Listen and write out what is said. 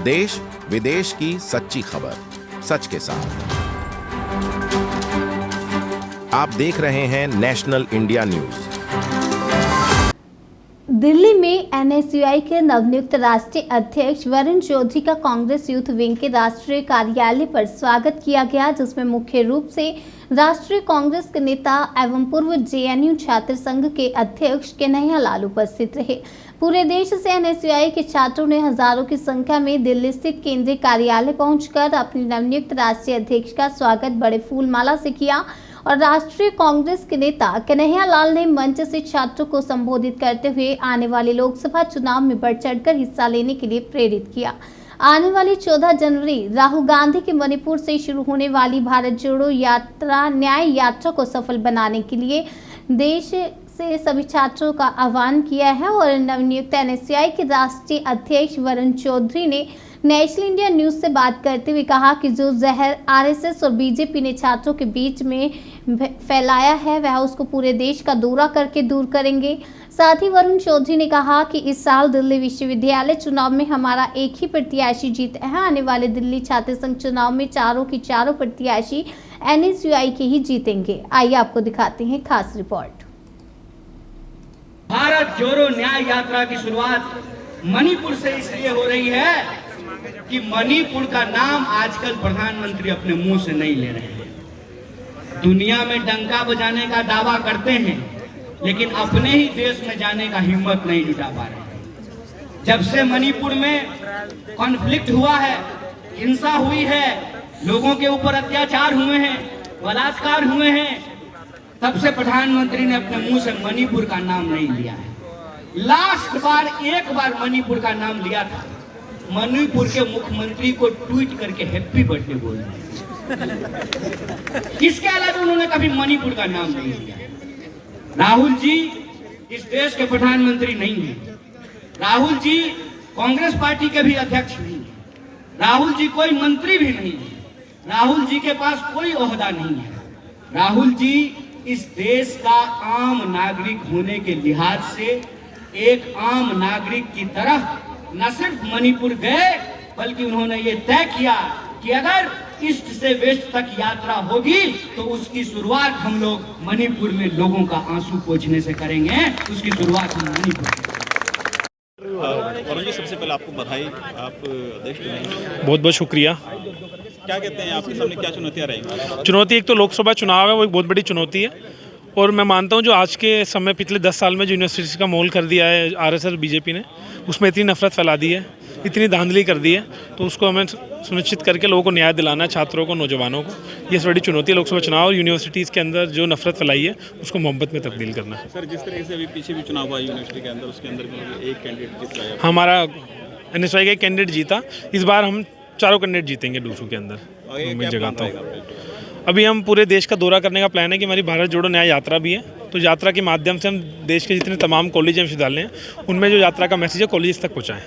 देश विदेश की सच्ची खबर सच के साथ। आप देख रहे हैं नेशनल इंडिया न्यूज। दिल्ली में एनएसयूआई के नवनियुक्त राष्ट्रीय अध्यक्ष वरुण चौधरी का कांग्रेस यूथ विंग के राष्ट्रीय कार्यालय पर स्वागत किया गया, जिसमें मुख्य रूप से राष्ट्रीय कांग्रेस के नेता एवं पूर्व जेएनयू छात्र संघ के अध्यक्ष कन्हैया लाल उपस्थित रहे। पूरे देश से एनएसयूआई के छात्रों ने हजारों की संख्या में दिल्ली स्थित केंद्रीय कार्यालय पहुंचकर अपने नवनियुक्त राष्ट्रीय अध्यक्ष का स्वागत बड़े फूलमाला से किया और राष्ट्रीय कांग्रेस के नेता कन्हैया लाल ने मंच से छात्रों को संबोधित करते हुए आने वाले लोकसभा चुनाव में बढ़ चढ़कर हिस्सा लेने के लिए प्रेरित किया। आने वाली 14 जनवरी राहुल गांधी के मणिपुर से शुरू होने वाली भारत जोड़ो यात्रा न्याय यात्रा को सफल बनाने के लिए देश से सभी छात्रों का आह्वान किया है और नवनियुक्त एनएसयूआई के राष्ट्रीय अध्यक्ष वरुण चौधरी ने नेशनल इंडिया न्यूज से बात करते हुए कहा कि जो जहर आरएसएस और बीजेपी ने छात्रों के बीच में फैलाया है वह उसको पूरे देश का दौरा करके दूर करेंगे। साथ ही वरुण चौधरी ने कहा कि इस साल दिल्ली विश्वविद्यालय चुनाव में हमारा एक ही प्रत्याशी जीता है। आने वाले दिल्ली छात्र संघ चुनाव में चारों की चारों प्रत्याशी एनएसयूआई के ही जीतेंगे। आइए आपको दिखाते हैं खास रिपोर्ट। भारत जोड़ो न्याय यात्रा की शुरुआत मणिपुर से इसलिए हो रही है कि मणिपुर का नाम आजकल प्रधानमंत्री अपने मुंह से नहीं ले रहे हैं। दुनिया में डंका बजाने का दावा करते हैं लेकिन अपने ही देश में जाने का हिम्मत नहीं जुटा पा रहे। जब से मणिपुर में कॉन्फ्लिक्ट हुआ है, हिंसा हुई है, लोगों के ऊपर अत्याचार हुए हैं, बलात्कार हुए हैं, तब से प्रधानमंत्री ने अपने मुंह से मणिपुर का नाम नहीं लिया है। लास्ट बार एक बार मणिपुर का नाम लिया था, मणिपुर के मुख्यमंत्री को ट्वीट करके हैप्पी बर्थडे बोल दिया। इसके अलावा उन्होंने कभी मणिपुर का नाम नहीं लिया। राहुल जी इस देश के प्रधानमंत्री नहीं है। राहुल जी कांग्रेस पार्टी के भी अध्यक्ष नहीं है। राहुल जी कोई मंत्री भी नहीं है। राहुल जी के पास कोई ओहदा नहीं है। राहुल जी इस देश का आम नागरिक होने के लिहाज से एक आम नागरिक की तरह न सिर्फ मणिपुर गए बल्कि उन्होंने ये तय किया कि अगर ईस्ट से वेस्ट तक यात्रा होगी तो उसकी शुरुआत हम लोग मणिपुर में लोगों का आंसू पोंछने से करेंगे। उसकी शुरुआत हम मणिपुर से। वरुण जी, सबसे पहले आपको बधाई, आप अध्यक्ष बने। बहुत बहुत शुक्रिया। क्या कहते हैं, आपके सामने क्या चुनौतियाँ रहेंगी? चुनौती एक तो लोकसभा चुनाव है, वो एक बहुत बड़ी चुनौती है और मैं मानता हूँ जो आज के समय पिछले 10 साल में जो यूनिवर्सिटीज़ का माहौल कर दिया है आरएसएस और बीजेपी ने, उसमें इतनी नफरत फैला दी है, इतनी धांधली कर दी है, तो उसको हमें सुनिश्चित करके लोगों को न्याय दिलाना है, छात्रों को, नौजवानों को। ये बड़ी चुनौती है लोकसभा चुनाव और यूनिवर्सिटीज़ के अंदर जो नफरत फैलाई है उसको मोहब्बत में तब्दील करना है। सर, जिस तरीके से अभी पीछे भी चुनाव हुआ यूनिवर्सिटी के अंदर, उसके अंदर भी एक कैंडिडेट जीत गया। हमारा एनएसयूआई का एक कैंडिडेट जीता, इस बार हम चारों कैंडिडेट जीतेंगे दूसरों के अंदर। मैं जगाता हूँ अभी हम पूरे देश का दौरा करने का प्लान है कि हमारी भारत जोड़ो न्याय यात्रा भी है, तो यात्रा के माध्यम से हम देश के जितने तमाम कॉलेज एवं विश्वविद्यालय हैं उनमें जो यात्रा का मैसेज है कॉलेज तक पहुँचाएँ।